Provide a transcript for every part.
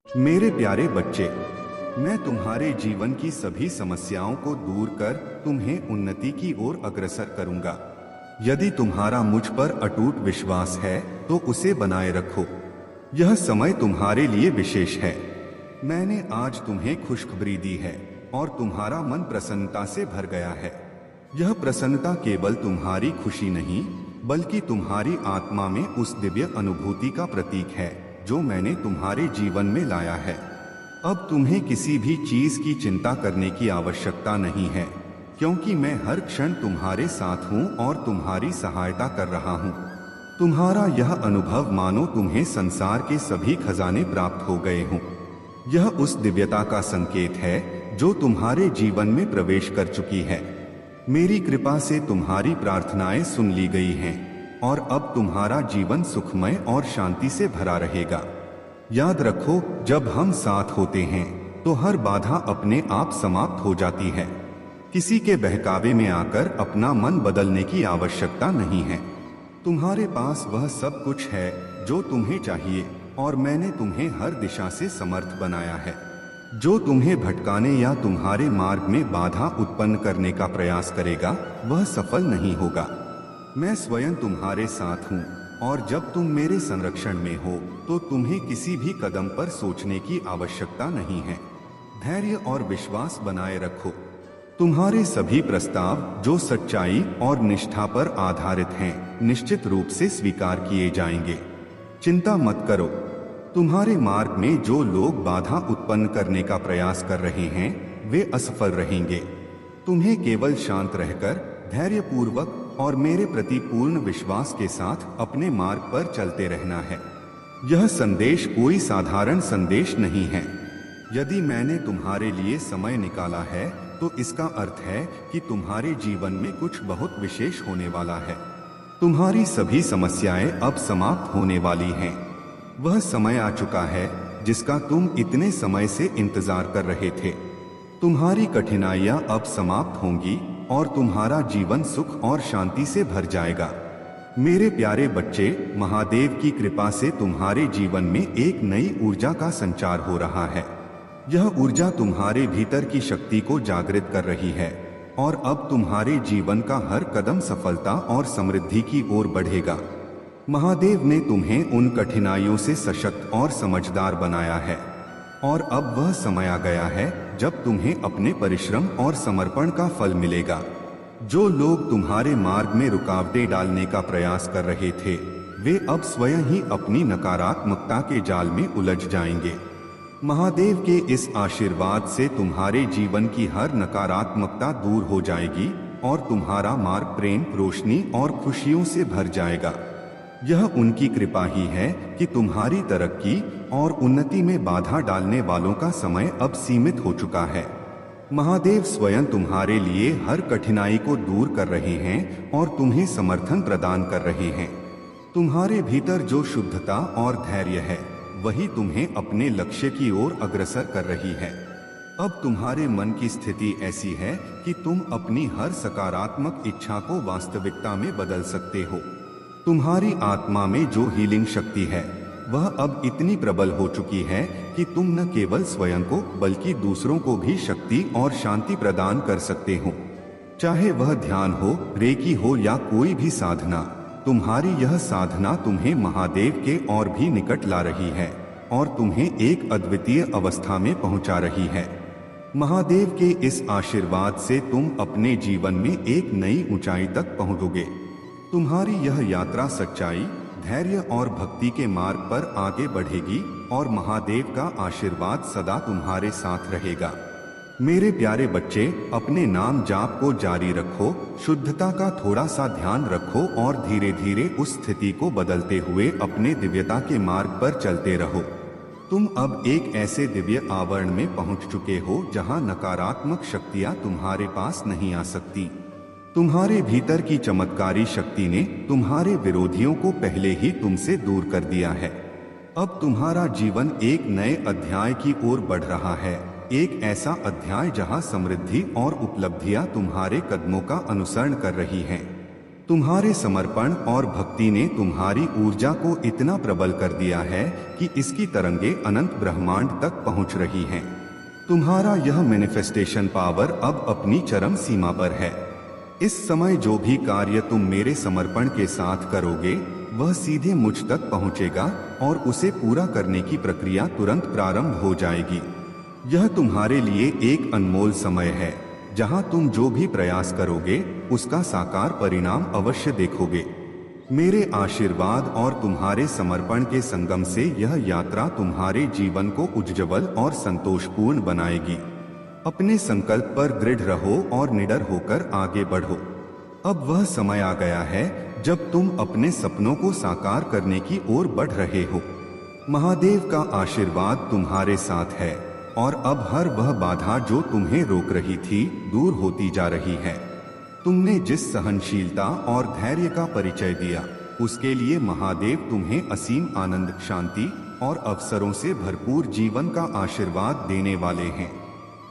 मेरे प्यारे बच्चे, मैं तुम्हारे जीवन की सभी समस्याओं को दूर कर तुम्हें उन्नति की ओर अग्रसर करूंगा। यदि तुम्हारा मुझ पर अटूट विश्वास है तो उसे बनाए रखो। यह समय तुम्हारे लिए विशेष है। मैंने आज तुम्हें खुशखबरी दी है और तुम्हारा मन प्रसन्नता से भर गया है। यह प्रसन्नता केवल तुम्हारी खुशी नहीं, बल्कि तुम्हारी आत्मा में उस दिव्य अनुभूति का प्रतीक है जो मैंने तुम्हारे जीवन में लाया है। अब तुम्हें किसी भी चीज की चिंता करने की आवश्यकता नहीं है, क्योंकि मैं हर क्षण तुम्हारे साथ हूँ और तुम्हारी सहायता कर रहा हूँ। तुम्हारा यह अनुभव मानो तुम्हें संसार के सभी खजाने प्राप्त हो गए हों। यह उस दिव्यता का संकेत है जो तुम्हारे जीवन में प्रवेश कर चुकी है। मेरी कृपा से तुम्हारी प्रार्थनाएं सुन ली गई हैं और अब तुम्हारा जीवन सुखमय और शांति से भरा रहेगा। याद रखो, जब हम साथ होते हैं तो हर बाधा अपने आप समाप्त हो जाती है। किसी के बहकावे में आकर अपना मन बदलने की आवश्यकता नहीं है। तुम्हारे पास वह सब कुछ है जो तुम्हें चाहिए और मैंने तुम्हें हर दिशा से समर्थ बनाया है। जो तुम्हें भटकाने या तुम्हारे मार्ग में बाधा उत्पन्न करने का प्रयास करेगा वह सफल नहीं होगा। मैं स्वयं तुम्हारे साथ हूँ और जब तुम मेरे संरक्षण में हो तो तुम्हें किसी भी कदम पर सोचने की आवश्यकता नहीं है। धैर्य और विश्वास बनाए रखो। तुम्हारे सभी प्रस्ताव जो सच्चाई और निष्ठा पर आधारित हैं, निश्चित रूप से स्वीकार किए जाएंगे। चिंता मत करो। तुम्हारे मार्ग में जो लोग बाधा उत्पन्न करने का प्रयास कर रहे हैं वे असफल रहेंगे। तुम्हें केवल शांत रहकर धैर्यपूर्वक और मेरे प्रति पूर्ण विश्वास के साथ अपने मार्ग पर चलते रहना है। यह संदेश कोई साधारण संदेश नहीं है। यदि मैंने तुम्हारे लिए समय निकाला है तो इसका अर्थ है कि तुम्हारे जीवन में कुछ बहुत विशेष होने वाला है। तुम्हारी सभी समस्याएं अब समाप्त होने वाली हैं। वह समय आ चुका है जिसका तुम इतने समय से इंतजार कर रहे थे। तुम्हारी कठिनाइयां अब समाप्त होंगी और तुम्हारा जीवन सुख और शांति से भर जाएगा। मेरे प्यारे बच्चे, महादेव की कृपा से तुम्हारे जीवन में एक नई ऊर्जा का संचार हो रहा है। यह ऊर्जा तुम्हारे भीतर की शक्ति को जागृत कर रही है और अब तुम्हारे जीवन का हर कदम सफलता और समृद्धि की ओर बढ़ेगा। महादेव ने तुम्हें उन कठिनाइयों से सशक्त और समझदार बनाया है और अब वह समय आ गया है जब तुम्हें अपने परिश्रम और समर्पण का फल मिलेगा। जो लोग तुम्हारे मार्ग में रुकावटें डालने का प्रयास कर रहे थे वे अब स्वयं ही अपनी नकारात्मकता के जाल में उलझ जाएंगे। महादेव के इस आशीर्वाद से तुम्हारे जीवन की हर नकारात्मकता दूर हो जाएगी और तुम्हारा मार्ग प्रेम, रोशनी और खुशियों से भर जाएगा। यह उनकी कृपा ही है कि तुम्हारी तरक्की और उन्नति में बाधा डालने वालों का समय अब सीमित हो चुका है। महादेव स्वयं तुम्हारे लिए हर कठिनाई को दूर कर रहे हैं और तुम्हें समर्थन प्रदान कर रहे हैं। तुम्हारे भीतर जो शुद्धता और धैर्य है वही तुम्हें अपने लक्ष्य की ओर अग्रसर कर रही है। अब तुम्हारे मन की स्थिति ऐसी है कि तुम अपनी हर सकारात्मक इच्छा को वास्तविकता में बदल सकते हो। तुम्हारी आत्मा में जो हीलिंग शक्ति है वह अब इतनी प्रबल हो चुकी है कि तुम न केवल स्वयं को बल्कि दूसरों को भी शक्ति और शांति प्रदान कर सकते हो। चाहे वह ध्यान हो, रेकी हो या कोई भी साधना, तुम्हारी यह साधना तुम्हें महादेव के और भी निकट ला रही है और तुम्हें एक अद्वितीय अवस्था में पहुंचा रही है। महादेव के इस आशीर्वाद से तुम अपने जीवन में एक नई ऊंचाई तक पहुंचोगे। तुम्हारी यह यात्रा सच्चाई, धैर्य और भक्ति के मार्ग पर आगे बढ़ेगी और महादेव का आशीर्वाद सदा तुम्हारे साथ रहेगा। मेरे प्यारे बच्चे, अपने नाम जाप को जारी रखो, शुद्धता का थोड़ा सा ध्यान रखो और धीरे धीरे उस स्थिति को बदलते हुए अपने दिव्यता के मार्ग पर चलते रहो। तुम अब एक ऐसे दिव्य आवरण में पहुंच चुके हो जहां नकारात्मक शक्तियां तुम्हारे पास नहीं आ सकती। तुम्हारे भीतर की चमत्कारी शक्ति ने तुम्हारे विरोधियों को पहले ही तुमसे दूर कर दिया है। अब तुम्हारा जीवन एक नए अध्याय की ओर बढ़ रहा है, एक ऐसा अध्याय जहां समृद्धि और उपलब्धियां तुम्हारे कदमों का अनुसरण कर रही हैं। तुम्हारे समर्पण और भक्ति ने तुम्हारी ऊर्जा को इतना प्रबल कर दिया है कि इसकी तरंगे अनंत ब्रह्मांड तक पहुंच रही हैं। तुम्हारा यह मैनिफेस्टेशन पावर अब अपनी चरम सीमा पर है। इस समय जो भी कार्य तुम मेरे समर्पण के साथ करोगे वह सीधे मुझ तक पहुंचेगा और उसे पूरा करने की प्रक्रिया तुरंत प्रारंभ हो जाएगी। यह तुम्हारे लिए एक अनमोल समय है जहां तुम जो भी प्रयास करोगे उसका साकार परिणाम अवश्य देखोगे। मेरे आशीर्वाद और तुम्हारे समर्पण के संगम से यह यात्रा तुम्हारे जीवन को उज्ज्वल और संतोषपूर्ण बनाएगी। अपने संकल्प पर दृढ़ रहो और निडर होकर आगे बढ़ो। अब वह समय आ गया है जब तुम अपने सपनों को साकार करने की ओर बढ़ रहे हो। महादेव का आशीर्वाद तुम्हारे साथ है और अब हर वह बाधा जो तुम्हें रोक रही थी दूर होती जा रही है। तुमने जिस सहनशीलता और धैर्य का परिचय दिया उसके लिए महादेव तुम्हें असीम आनंद, शांति और अवसरों से भरपूर जीवन का आशीर्वाद देने वाले हैं।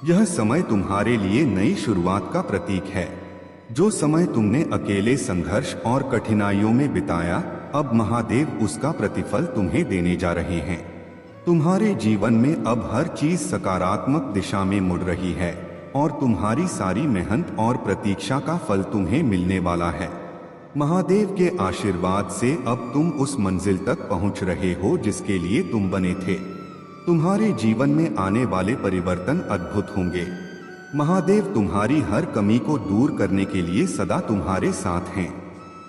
यह समय तुम्हारे लिए नई शुरुआत का प्रतीक है। जो समय तुमने अकेले संघर्ष और कठिनाइयों में बिताया, अब महादेव उसका प्रतिफल तुम्हें देने जा रहे हैं। तुम्हारे जीवन में अब हर चीज सकारात्मक दिशा में मुड़ रही है और तुम्हारी सारी मेहनत और प्रतीक्षा का फल तुम्हें मिलने वाला है। महादेव के आशीर्वाद से अब तुम उस मंजिल तक पहुंच रहे हो जिसके लिए तुम बने थे। तुम्हारे जीवन में आने वाले परिवर्तन अद्भुत होंगे। महादेव तुम्हारी हर कमी को दूर करने के लिए सदा तुम्हारे साथ हैं।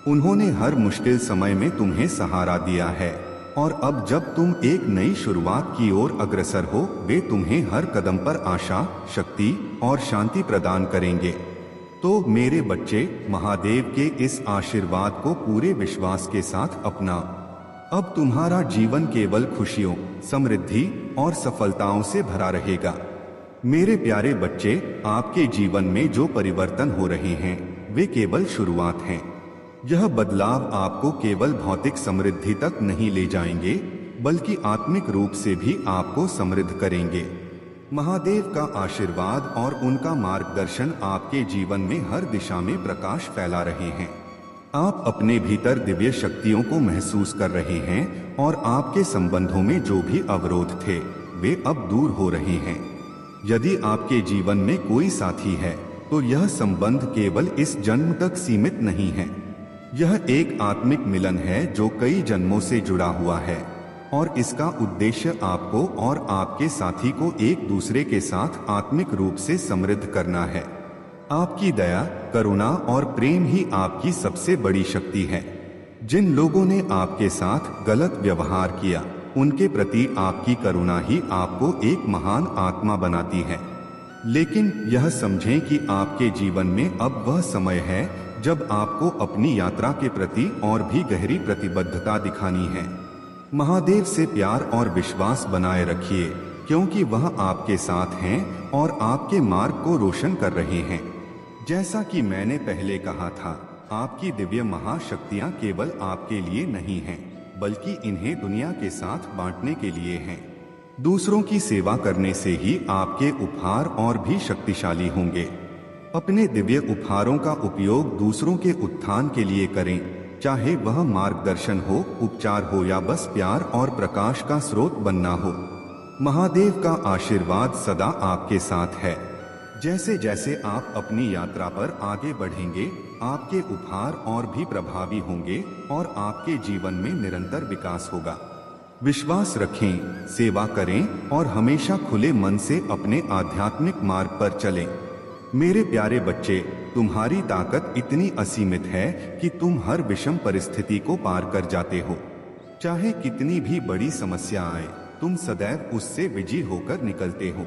उन्होंने हर मुश्किल समय में तुम्हें सहारा दिया है और अब जब तुम एक नई शुरुआत की ओर अग्रसर हो, वे तुम्हें हर कदम पर आशा, शक्ति और शांति प्रदान करेंगे। तो मेरे बच्चे, महादेव के इस आशीर्वाद को पूरे विश्वास के साथ अपनाओ। अब तुम्हारा जीवन केवल खुशियों, समृद्धि और सफलताओं से भरा रहेगा। मेरे प्यारे बच्चे, आपके जीवन में जो परिवर्तन हो रहे हैं वे केवल शुरुआत हैं। यह बदलाव आपको केवल भौतिक समृद्धि तक नहीं ले जाएंगे बल्कि आत्मिक रूप से भी आपको समृद्ध करेंगे। महादेव का आशीर्वाद और उनका मार्गदर्शन आपके जीवन में हर दिशा में प्रकाश फैला रहे हैं। आप अपने भीतर दिव्य शक्तियों को महसूस कर रहे हैं और आपके संबंधों में जो भी अवरोध थे वे अब दूर हो रहे हैं। यदि आपके जीवन में कोई साथी है तो यह संबंध केवल इस जन्म तक सीमित नहीं है। यह एक आत्मिक मिलन है जो कई जन्मों से जुड़ा हुआ है और इसका उद्देश्य आपको और आपके साथी को एक दूसरे के साथ आत्मिक रूप से समृद्ध करना है। आपकी दया, करुणा और प्रेम ही आपकी सबसे बड़ी शक्ति है। जिन लोगों ने आपके साथ गलत व्यवहार किया उनके प्रति आपकी करुणा ही आपको एक महान आत्मा बनाती है। लेकिन यह समझें कि आपके जीवन में अब वह समय है जब आपको अपनी यात्रा के प्रति और भी गहरी प्रतिबद्धता दिखानी है। महादेव से प्यार और विश्वास बनाए रखिए क्योंकि वह आपके साथ हैं और आपके मार्ग को रोशन कर रहे हैं। जैसा कि मैंने पहले कहा था, आपकी दिव्य महाशक्तियां केवल आपके लिए नहीं हैं, बल्कि इन्हें दुनिया के साथ बांटने के लिए हैं। दूसरों की सेवा करने से ही आपके उपहार और भी शक्तिशाली होंगे। अपने दिव्य उपहारों का उपयोग दूसरों के उत्थान के लिए करें, चाहे वह मार्गदर्शन हो, उपचार हो या बस प्यार और प्रकाश का स्रोत बनना हो। महादेव का आशीर्वाद सदा आपके साथ है। जैसे जैसे आप अपनी यात्रा पर आगे बढ़ेंगे, आपके उपहार और भी प्रभावी होंगे और आपके जीवन में निरंतर विकास होगा। विश्वास रखें, सेवा करें और हमेशा खुले मन से अपने आध्यात्मिक मार्ग पर चलें। मेरे प्यारे बच्चे, तुम्हारी ताकत इतनी असीमित है कि तुम हर विषम परिस्थिति को पार कर जाते हो। चाहे कितनी भी बड़ी समस्या आए, तुम सदैव उससे विजयी होकर निकलते हो।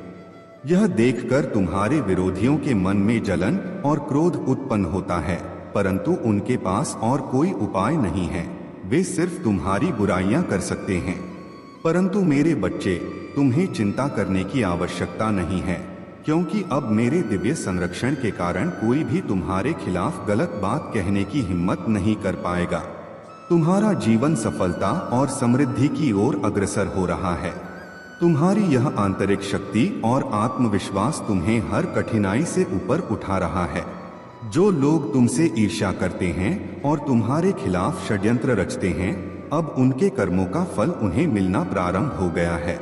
यह देखकर तुम्हारे विरोधियों के मन में जलन और क्रोध उत्पन्न होता है, परंतु उनके पास और कोई उपाय नहीं है। वे सिर्फ तुम्हारी बुराइयां कर सकते हैं। परंतु मेरे बच्चे, तुम्हें चिंता करने की आवश्यकता नहीं है, क्योंकि अब मेरे दिव्य संरक्षण के कारण कोई भी तुम्हारे खिलाफ गलत बात कहने की हिम्मत नहीं कर पाएगा। तुम्हारा जीवन सफलता और समृद्धि की ओर अग्रसर हो रहा है। तुम्हारी यह आंतरिक शक्ति और आत्मविश्वास तुम्हें हर कठिनाई से ऊपर उठा रहा है। जो लोग तुमसे ईर्ष्या करते हैं और तुम्हारे खिलाफ षड्यंत्र रचते हैं, अब उनके कर्मों का फल उन्हें मिलना प्रारंभ हो गया है।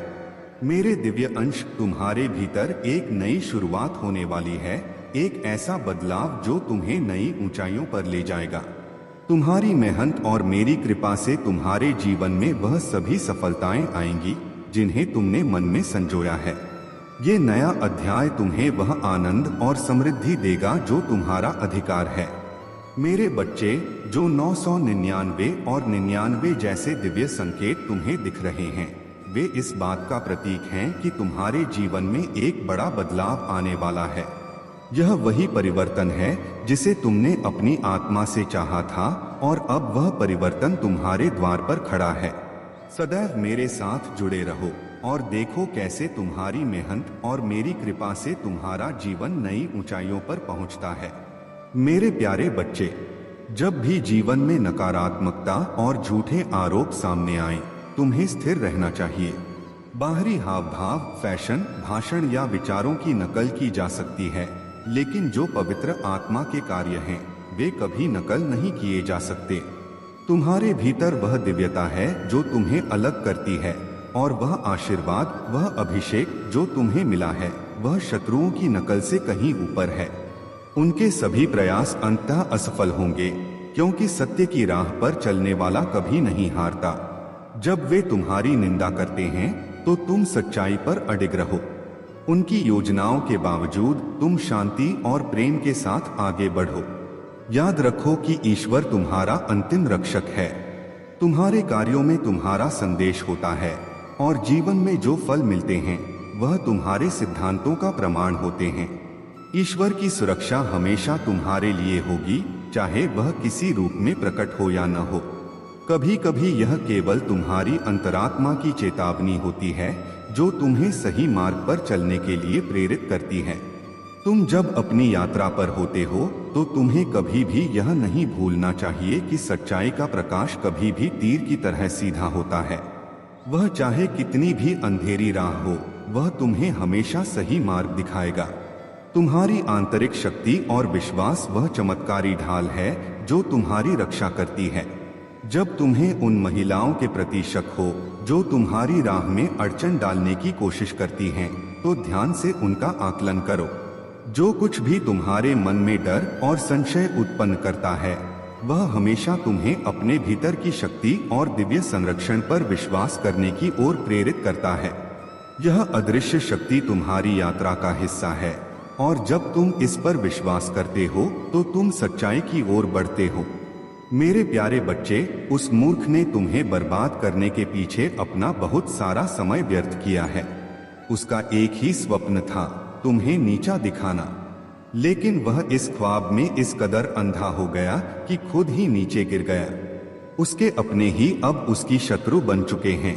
मेरे दिव्य अंश, तुम्हारे भीतर एक नई शुरुआत होने वाली है, एक ऐसा बदलाव जो तुम्हें नई ऊंचाइयों पर ले जाएगा। तुम्हारी मेहनत और मेरी कृपा से तुम्हारे जीवन में वह सभी सफलताएं आएंगी जिन्हें तुमने मन में संजोया है। ये नया अध्याय तुम्हें वह आनंद और समृद्धि देगा जो तुम्हारा अधिकार है। मेरे बच्चे, जो 999 और 99 जैसे दिव्य संकेत तुम्हें दिख रहे हैं, वे इस बात का प्रतीक हैं कि तुम्हारे जीवन में एक बड़ा बदलाव आने वाला है। यह वही परिवर्तन है जिसे तुमने अपनी आत्मा से चाहा था और अब वह परिवर्तन तुम्हारे द्वार पर खड़ा है। सदैव मेरे साथ जुड़े रहो और देखो कैसे तुम्हारी मेहनत और मेरी कृपा से तुम्हारा जीवन नई ऊंचाइयों पर पहुंचता है। मेरे प्यारे बच्चे, जब भी जीवन में नकारात्मकता और झूठे आरोप सामने आए, तुम्हें स्थिर रहना चाहिए। बाहरी हाव भाव, फैशन, भाषण या विचारों की नकल की जा सकती है, लेकिन जो पवित्र आत्मा के कार्य हैं, वे कभी नकल नहीं किए जा सकते। तुम्हारे भीतर वह दिव्यता है जो तुम्हें अलग करती है, और वह आशीर्वाद, वह अभिषेक जो तुम्हें मिला है, वह शत्रुओं की नकल से कहीं ऊपर है। उनके सभी प्रयास अंततः असफल होंगे, क्योंकि सत्य की राह पर चलने वाला कभी नहीं हारता। जब वे तुम्हारी निंदा करते हैं तो तुम सच्चाई पर अडिग रहो। उनकी योजनाओं के बावजूद तुम शांति और प्रेम के साथ आगे बढ़ो। याद रखो कि ईश्वर तुम्हारा अंतिम रक्षक है। तुम्हारे कार्यों में तुम्हारा संदेश होता है, और जीवन में जो फल मिलते हैं वह तुम्हारे सिद्धांतों का प्रमाण होते हैं। ईश्वर की सुरक्षा हमेशा तुम्हारे लिए होगी, चाहे वह किसी रूप में प्रकट हो या न हो। कभी कभी यह केवल तुम्हारी अंतरात्मा की चेतावनी होती है, जो तुम्हें सही मार्ग पर चलने के लिए प्रेरित करती है। तुम जब अपनी यात्रा पर होते हो तो तुम्हें कभी भी यह नहीं भूलना चाहिए कि सच्चाई का प्रकाश कभी भी तीर की तरह सीधा होता है। वह चाहे कितनी भी अंधेरी राह हो, वह तुम्हें हमेशा सही मार्ग दिखाएगा। तुम्हारी आंतरिक शक्ति और विश्वास वह चमत्कारी ढाल है जो तुम्हारी रक्षा करती है। जब तुम्हें उन महिलाओं के प्रति शक हो जो तुम्हारी राह में अड़चन डालने की कोशिश करती हैं, तो ध्यान से उनका आकलन करो। जो कुछ भी तुम्हारे मन में डर और संशय उत्पन्न करता है, वह हमेशा तुम्हें अपने भीतर की शक्ति और दिव्य संरक्षण पर विश्वास करने की ओर प्रेरित करता है। यह अदृश्य शक्ति तुम्हारी यात्रा का हिस्सा है, और जब तुम इस पर विश्वास करते हो तो तुम सच्चाई की ओर बढ़ते हो। मेरे प्यारे बच्चे, उस मूर्ख ने तुम्हें बर्बाद करने के पीछे अपना बहुत सारा समय व्यर्थ किया है। उसका एक ही स्वप्न था, तुम्हें नीचा दिखाना, लेकिन वह इस ख्वाब में इस कदर अंधा हो गया कि खुद ही नीचे गिर गया। उसके अपने ही अब उसकी शत्रु बन चुके हैं।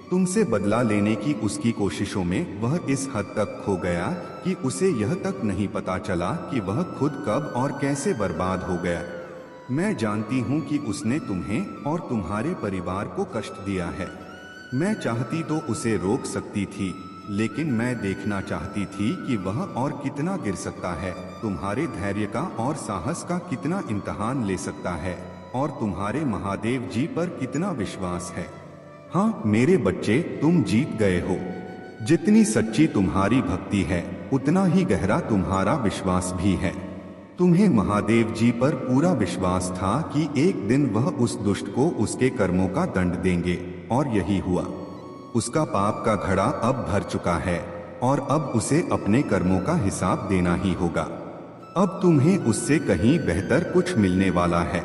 तुमसे बदला लेने की उसकी कोशिशों में वह इस हद तक खो गया कि उसे यह तक नहीं पता चला कि वह खुद कब और कैसे बर्बाद हो गया। मैं जानती हूँ कि उसने तुम्हें और तुम्हारे परिवार को कष्ट दिया है। मैं चाहती तो उसे रोक सकती थी, लेकिन मैं देखना चाहती थी कि वह और कितना गिर सकता है, तुम्हारे धैर्य का और साहस का कितना इम्तिहान ले सकता है, और तुम्हारे महादेव जी पर कितना विश्वास है। हाँ मेरे बच्चे, तुम जीत गए हो। जितनी सच्ची तुम्हारी भक्ति है, उतना ही गहरा तुम्हारा विश्वास भी है। तुम्हें महादेव जी पर पूरा विश्वास था कि एक दिन वह उस दुष्ट को उसके कर्मों का दंड देंगे, और यही हुआ। उसका पाप का घड़ा अब भर चुका है, और अब उसे अपने कर्मों का हिसाब देना ही होगा। अब तुम्हें उससे कहीं बेहतर कुछ मिलने वाला है।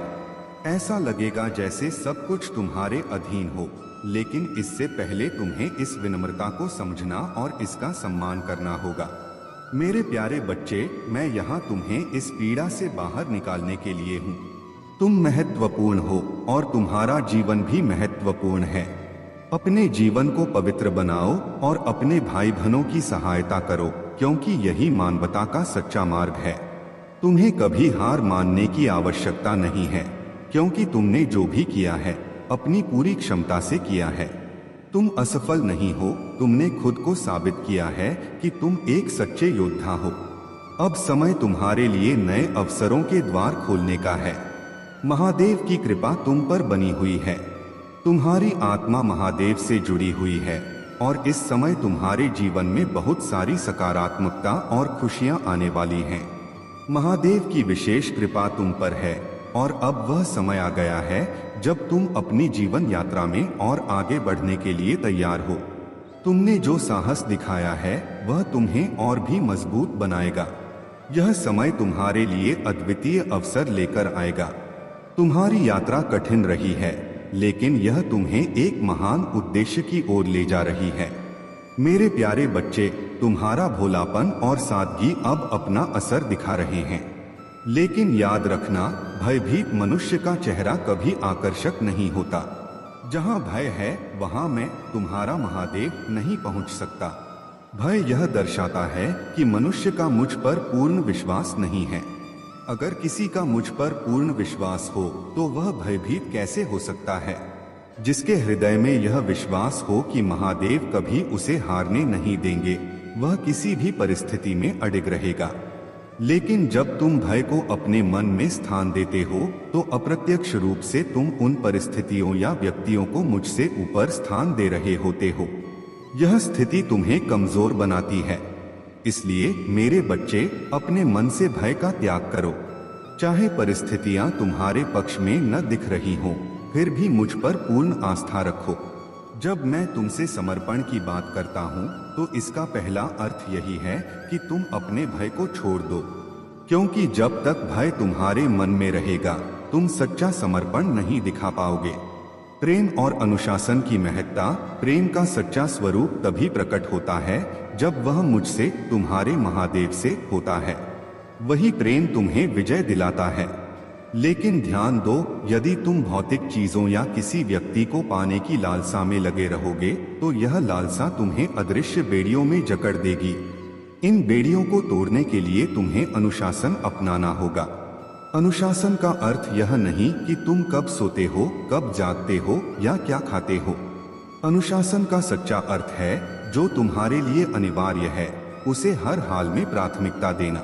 ऐसा लगेगा जैसे सब कुछ तुम्हारे अधीन हो, लेकिन इससे पहले तुम्हें इस विनम्रता को समझना और इसका सम्मान करना होगा। मेरे प्यारे बच्चे, मैं यहाँ तुम्हें इस पीड़ा से बाहर निकालने के लिए हूँ। तुम महत्वपूर्ण हो और तुम्हारा जीवन भी महत्वपूर्ण है। अपने जीवन को पवित्र बनाओ और अपने भाई बहनों की सहायता करो, क्योंकि यही मानवता का सच्चा मार्ग है। तुम्हें कभी हार मानने की आवश्यकता नहीं है, क्योंकि तुमने जो भी किया है अपनी पूरी क्षमता से किया है। तुम असफल नहीं हो, तुमने खुद को साबित किया है कि तुम एक सच्चे योद्धा हो। अब समय तुम्हारे लिए नए अवसरों के द्वार खोलने का है। महादेव की कृपा तुम पर बनी हुई है। तुम्हारी आत्मा महादेव से जुड़ी हुई है और इस समय तुम्हारे जीवन में बहुत सारी सकारात्मकता और खुशियां आने वाली हैं। महादेव की विशेष कृपा तुम पर है और अब वह समय आ गया है जब तुम अपनी जीवन यात्रा में और आगे बढ़ने के लिए तैयार हो। तुमने जो साहस दिखाया है वह तुम्हें और भी मजबूत बनाएगा। यह समय तुम्हारे लिए अद्वितीय अवसर लेकर आएगा। तुम्हारी यात्रा कठिन रही है, लेकिन यह तुम्हें एक महान उद्देश्य की ओर ले जा रही है। मेरे प्यारे बच्चे, तुम्हारा भोलापन और सादगी अब अपना असर दिखा रहे हैं। लेकिन याद रखना, भयभीत मनुष्य का चेहरा कभी आकर्षक नहीं होता। जहां भय है वहां मैं, तुम्हारा महादेव, नहीं पहुंच सकता। भय यह दर्शाता है कि मनुष्य का मुझ पर पूर्ण विश्वास नहीं है। अगर किसी का मुझ पर पूर्ण विश्वास हो तो वह भयभीत कैसे हो सकता है? जिसके हृदय में यह विश्वास हो कि महादेव कभी उसे हारने नहीं देंगे, वह किसी भी परिस्थिति में अडिग रहेगा। लेकिन जब तुम भय को अपने मन में स्थान देते हो तो अप्रत्यक्ष रूप से तुम उन परिस्थितियों या व्यक्तियों को मुझसे ऊपर स्थान दे रहे होते हो। यह स्थिति तुम्हें कमजोर बनाती है। इसलिए मेरे बच्चे, अपने मन से भय का त्याग करो। चाहे परिस्थितियां तुम्हारे पक्ष में न दिख रही हों, फिर भी मुझ पर पूर्ण आस्था रखो। जब मैं तुमसे समर्पण की बात करता हूँ तो इसका पहला अर्थ यही है कि तुम अपने भय को छोड़ दो, क्योंकि जब तक भय तुम्हारे मन में रहेगा तुम सच्चा समर्पण नहीं दिखा पाओगे। प्रेम और अनुशासन की महत्ता, प्रेम का सच्चा स्वरूप तभी प्रकट होता है जब वह मुझसे, तुम्हारे महादेव से होता है। वही प्रेम तुम्हें विजय दिलाता है। लेकिन ध्यान दो, यदि तुम भौतिक चीजों या किसी व्यक्ति को पाने की लालसा में लगे रहोगे तो यह लालसा तुम्हें अदृश्य बेड़ियों में जकड़ देगी। इन बेड़ियों को तोड़ने के लिए तुम्हें अनुशासन अपनाना होगा। अनुशासन का अर्थ यह नहीं कि तुम कब सोते हो, कब जागते हो या क्या खाते हो। अनुशासन का सच्चा अर्थ है, जो तुम्हारे लिए अनिवार्य है उसे हर हाल में प्राथमिकता देना।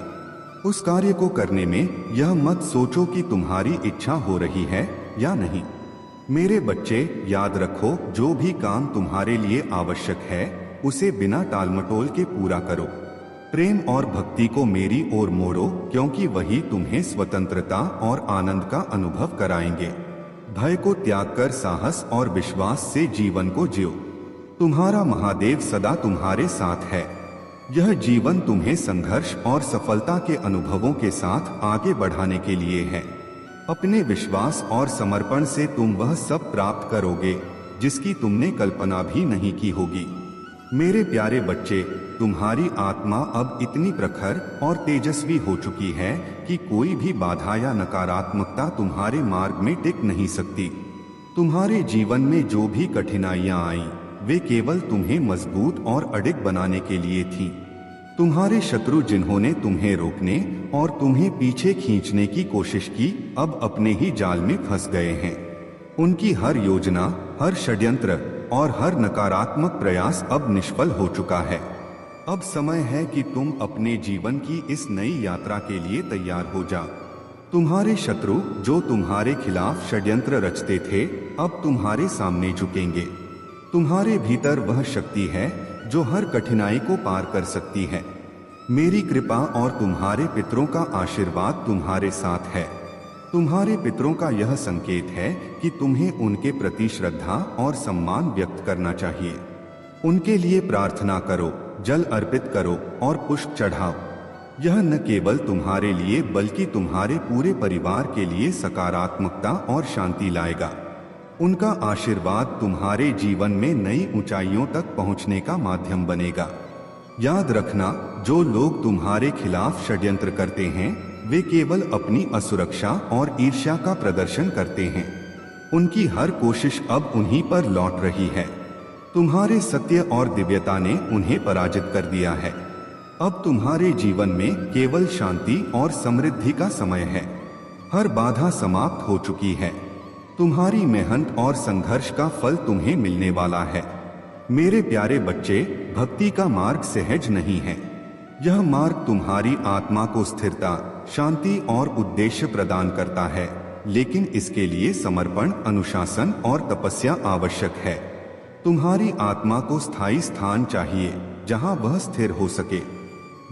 उस कार्य को करने में यह मत सोचो कि तुम्हारी इच्छा हो रही है या नहीं। मेरे बच्चे, याद रखो, जो भी काम तुम्हारे लिए आवश्यक है उसे बिना टालमटोल के पूरा करो। प्रेम और भक्ति को मेरी ओर मोड़ो, क्योंकि वही तुम्हें स्वतंत्रता और आनंद का अनुभव कराएंगे। भय को त्याग कर साहस और विश्वास से जीवन को जियो। तुम्हारा महादेव सदा तुम्हारे साथ है। यह जीवन तुम्हें संघर्ष और सफलता के अनुभवों के साथ आगे बढ़ाने के लिए है। अपने विश्वास और समर्पण से तुम वह सब प्राप्त करोगे जिसकी तुमने कल्पना भी नहीं की होगी। मेरे प्यारे बच्चे, तुम्हारी आत्मा अब इतनी प्रखर और तेजस्वी हो चुकी है कि कोई भी बाधा या नकारात्मकता तुम्हारे मार्ग में टिक नहीं सकती। तुम्हारे जीवन में जो भी कठिनाइयां आईं, वे केवल तुम्हें मजबूत और अडिग बनाने के लिए थीं। तुम्हारे शत्रु जिन्होंने तुम्हें रोकने और तुम्हें पीछे खींचने की कोशिश की, अब अपने ही जाल में फंस गए हैं। उनकी हर योजना, हर षड्यंत्र और हर नकारात्मक प्रयास अब निष्फल हो चुका है। अब समय है कि तुम अपने जीवन की इस नई यात्रा के लिए तैयार हो जाओ। तुम्हारे शत्रु जो तुम्हारे खिलाफ षड्यंत्र रचते थे, अब तुम्हारे सामने झुकेंगे। तुम्हारे भीतर वह शक्ति है जो हर कठिनाई को पार कर सकती है। मेरी कृपा और तुम्हारे पितरों का आशीर्वाद तुम्हारे साथ है। तुम्हारे पितरों का यह संकेत है कि तुम्हें उनके प्रति श्रद्धा और सम्मान व्यक्त करना चाहिए। उनके लिए प्रार्थना करो, जल अर्पित करो और पुष्प चढ़ाओ। यह न केवल तुम्हारे लिए बल्कि तुम्हारे पूरे परिवार के लिए सकारात्मकता और शांति लाएगा। उनका आशीर्वाद तुम्हारे जीवन में नई ऊंचाइयों तक पहुंचने का माध्यम बनेगा। याद रखना, जो लोग तुम्हारे खिलाफ षड्यंत्र करते हैं वे केवल अपनी असुरक्षा और ईर्ष्या का प्रदर्शन करते हैं। उनकी हर कोशिश अब उन्हीं पर लौट रही है। तुम्हारे सत्य और दिव्यता ने उन्हें पराजित कर दिया है। अब तुम्हारे जीवन में केवल शांति और समृद्धि का समय है। हर बाधा समाप्त हो चुकी है। तुम्हारी मेहनत और संघर्ष का फल तुम्हें मिलने वाला है। मेरे प्यारे बच्चे, भक्ति का मार्ग सहज नहीं है। यह मार्ग तुम्हारी आत्मा को स्थिरता, शांति और उद्देश्य प्रदान करता है, लेकिन इसके लिए समर्पण, अनुशासन और तपस्या आवश्यक है। तुम्हारी आत्मा को स्थायी स्थान चाहिए जहां वह स्थिर हो सके।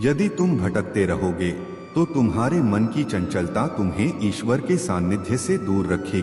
यदि तुम भटकते रहोगे तो तुम्हारे मन की चंचलता तुम्हें ईश्वर के सानिध्य से दूर रखेगी।